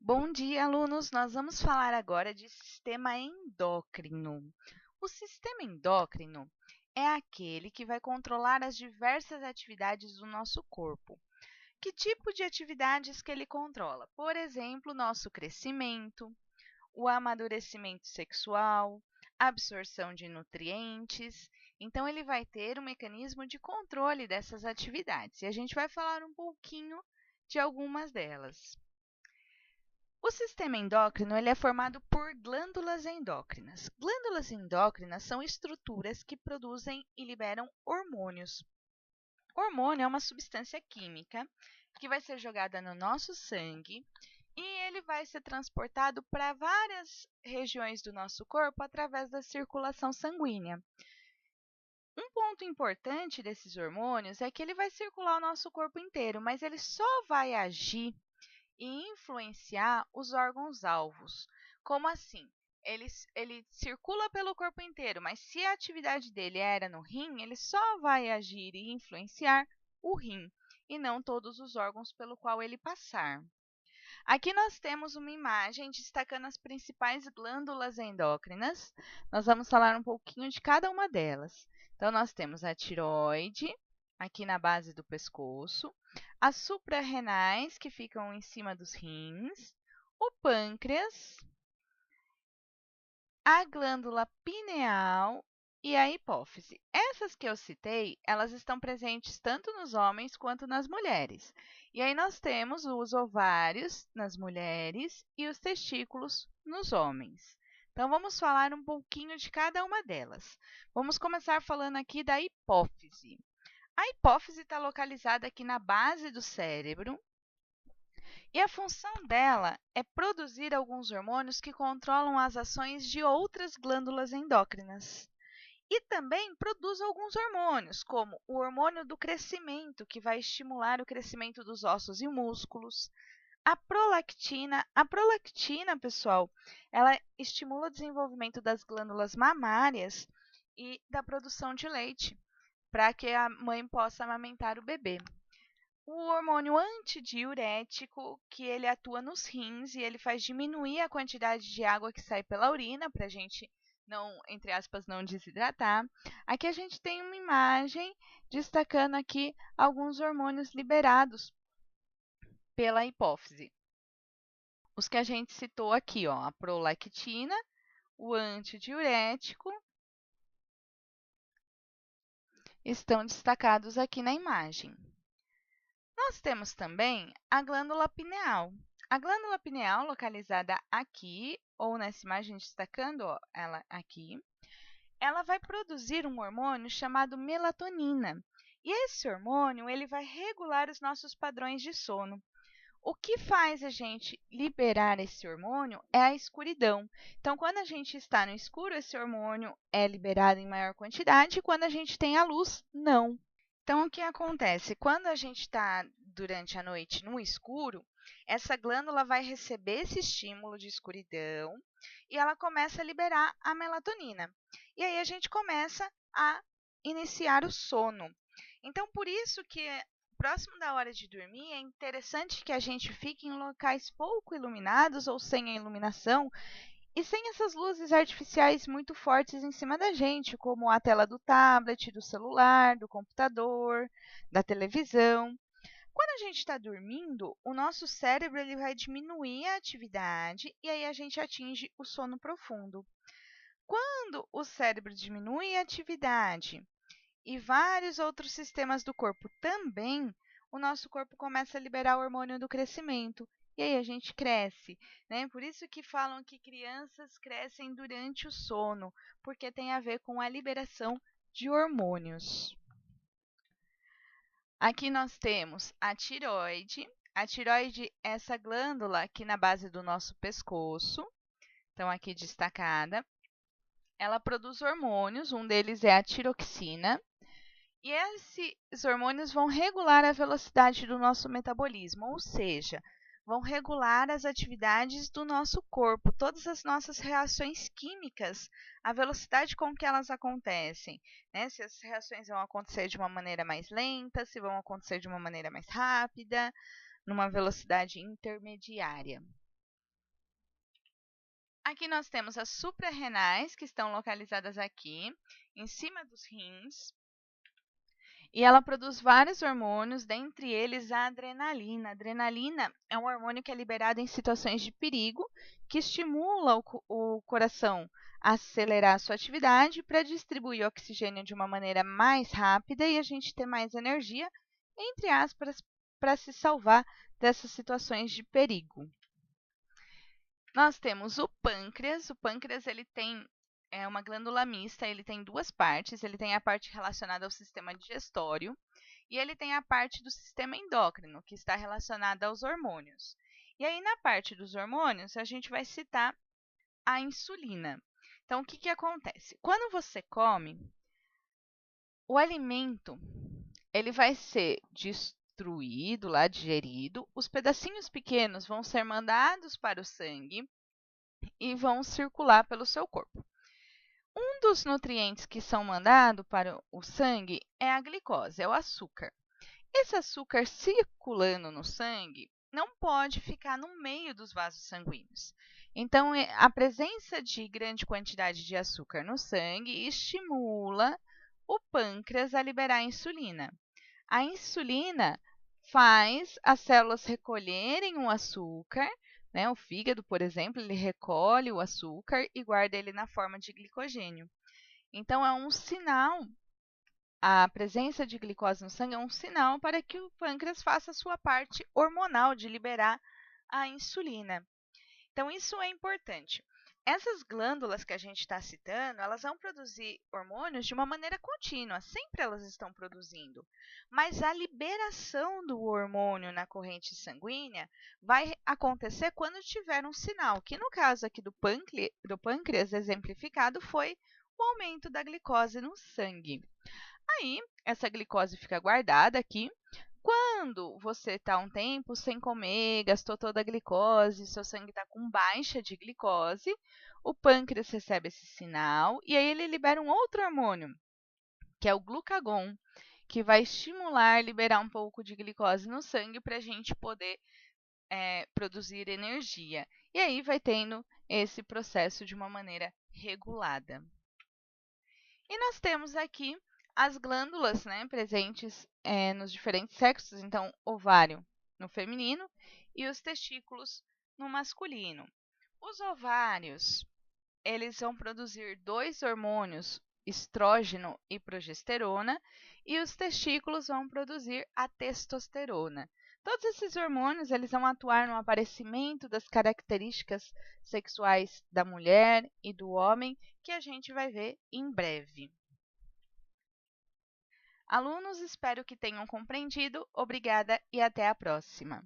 Bom dia, alunos! Nós vamos falar agora de sistema endócrino. O sistema endócrino é aquele que vai controlar as diversas atividades do nosso corpo. Que tipo de atividades que ele controla? Por exemplo, nosso crescimento, o amadurecimento sexual, a absorção de nutrientes. Então, ele vai ter um mecanismo de controle dessas atividades e a gente vai falar um pouquinho de algumas delas. O sistema endócrino ele é formado por glândulas endócrinas. Glândulas endócrinas são estruturas que produzem e liberam hormônios. Hormônio é uma substância química que vai ser jogada no nosso sangue e ele vai ser transportado para várias regiões do nosso corpo através da circulação sanguínea. Um ponto importante desses hormônios é que ele vai circular o nosso corpo inteiro, mas ele só vai agir e influenciar os órgãos-alvos. Como assim? Ele circula pelo corpo inteiro, mas se a atividade dele era no rim, ele só vai agir e influenciar o rim, e não todos os órgãos pelo qual ele passar. Aqui nós temos uma imagem destacando as principais glândulas endócrinas. Nós vamos falar um pouquinho de cada uma delas. Então, nós temos a tireoide, aqui na base do pescoço, as suprarrenais, que ficam em cima dos rins, o pâncreas, a glândula pineal e a hipófise. Essas que eu citei, elas estão presentes tanto nos homens quanto nas mulheres. E aí nós temos os ovários nas mulheres e os testículos nos homens. Então, vamos falar um pouquinho de cada uma delas. Vamos começar falando aqui da hipófise. A hipófise está localizada aqui na base do cérebro e a função dela é produzir alguns hormônios que controlam as ações de outras glândulas endócrinas. E também produz alguns hormônios, como o hormônio do crescimento, que vai estimular o crescimento dos ossos e músculos. A prolactina. A prolactina, pessoal, ela estimula o desenvolvimento das glândulas mamárias e da produção de leite, para que a mãe possa amamentar o bebê. O hormônio antidiurético, que ele atua nos rins e ele faz diminuir a quantidade de água que sai pela urina, para a gente não, entre aspas, não desidratar. Aqui a gente tem uma imagem destacando aqui alguns hormônios liberados pela hipófise. Os que a gente citou aqui, ó, a prolactina, o antidiurético, estão destacados aqui na imagem. Nós temos também a glândula pineal. A glândula pineal, localizada aqui, ou nessa imagem destacando ó, ela aqui, ela vai produzir um hormônio chamado melatonina. E esse hormônio ele vai regular os nossos padrões de sono. O que faz a gente liberar esse hormônio é a escuridão. Então, quando a gente está no escuro, esse hormônio é liberado em maior quantidade, e quando a gente tem a luz, não. Então, o que acontece? Quando a gente está durante a noite no escuro, essa glândula vai receber esse estímulo de escuridão e ela começa a liberar a melatonina. E aí a gente começa a iniciar o sono. Então, por isso que próximo da hora de dormir é interessante que a gente fique em locais pouco iluminados ou sem a iluminação e sem essas luzes artificiais muito fortes em cima da gente, como a tela do tablet, do celular, do computador, da televisão. Quando a gente está dormindo, o nosso cérebro ele vai diminuir a atividade e aí a gente atinge o sono profundo. Quando o cérebro diminui a atividade e vários outros sistemas do corpo também, o nosso corpo começa a liberar o hormônio do crescimento. E aí a gente cresce, né? Por isso que falam que crianças crescem durante o sono, porque tem a ver com a liberação de hormônios. Aqui nós temos a tireoide. A tireoide é essa glândula aqui na base do nosso pescoço, então aqui destacada. Ela produz hormônios, um deles é a tiroxina. E esses hormônios vão regular a velocidade do nosso metabolismo, ou seja, vão regular as atividades do nosso corpo, todas as nossas reações químicas, a velocidade com que elas acontecem, né? Se as reações vão acontecer de uma maneira mais lenta, se vão acontecer de uma maneira mais rápida, numa velocidade intermediária. Aqui nós temos as suprarrenais, que estão localizadas aqui, em cima dos rins. E ela produz vários hormônios, dentre eles a adrenalina. A adrenalina é um hormônio que é liberado em situações de perigo, que estimula o coração a acelerar a sua atividade para distribuir o oxigênio de uma maneira mais rápida e a gente ter mais energia, entre aspas, para se salvar dessas situações de perigo. Nós temos o pâncreas. O pâncreas ele tem uma glândula mista, ele tem duas partes. Ele tem a parte relacionada ao sistema digestório e ele tem a parte do sistema endócrino, que está relacionada aos hormônios. E aí, na parte dos hormônios, a gente vai citar a insulina. Então, o que acontece? Quando você come, o alimento ele vai ser destruído, lá digerido, os pedacinhos pequenos vão ser mandados para o sangue e vão circular pelo seu corpo. Um dos nutrientes que são mandados para o sangue é a glicose, é o açúcar. Esse açúcar circulando no sangue não pode ficar no meio dos vasos sanguíneos. Então, a presença de grande quantidade de açúcar no sangue estimula o pâncreas a liberar insulina. A insulina faz as células recolherem o açúcar, né? O fígado, por exemplo, ele recolhe o açúcar e guarda ele na forma de glicogênio. Então, é um sinal, a presença de glicose no sangue é um sinal para que o pâncreas faça a sua parte hormonal de liberar a insulina. Então, isso é importante. Essas glândulas que a gente está citando, elas vão produzir hormônios de uma maneira contínua, sempre elas estão produzindo. Mas a liberação do hormônio na corrente sanguínea vai acontecer quando tiver um sinal, que no caso aqui do pâncreas exemplificado foi o aumento da glicose no sangue. Aí, essa glicose fica guardada aqui. Quando você está um tempo sem comer, gastou toda a glicose, seu sangue está com baixa de glicose, o pâncreas recebe esse sinal e aí ele libera um outro hormônio, que é o glucagon, que vai estimular, liberar um pouco de glicose no sangue para a gente poder produzir energia. E aí vai tendo esse processo de uma maneira regulada. E nós temos aqui as glândulas, né, presentes nos diferentes sexos, então ovário no feminino e os testículos no masculino. Os ovários, eles vão produzir dois hormônios, estrógeno e progesterona, e os testículos vão produzir a testosterona. Todos esses hormônios eles vão atuar no aparecimento das características sexuais da mulher e do homem, que a gente vai ver em breve. Alunos, espero que tenham compreendido. Obrigada e até a próxima!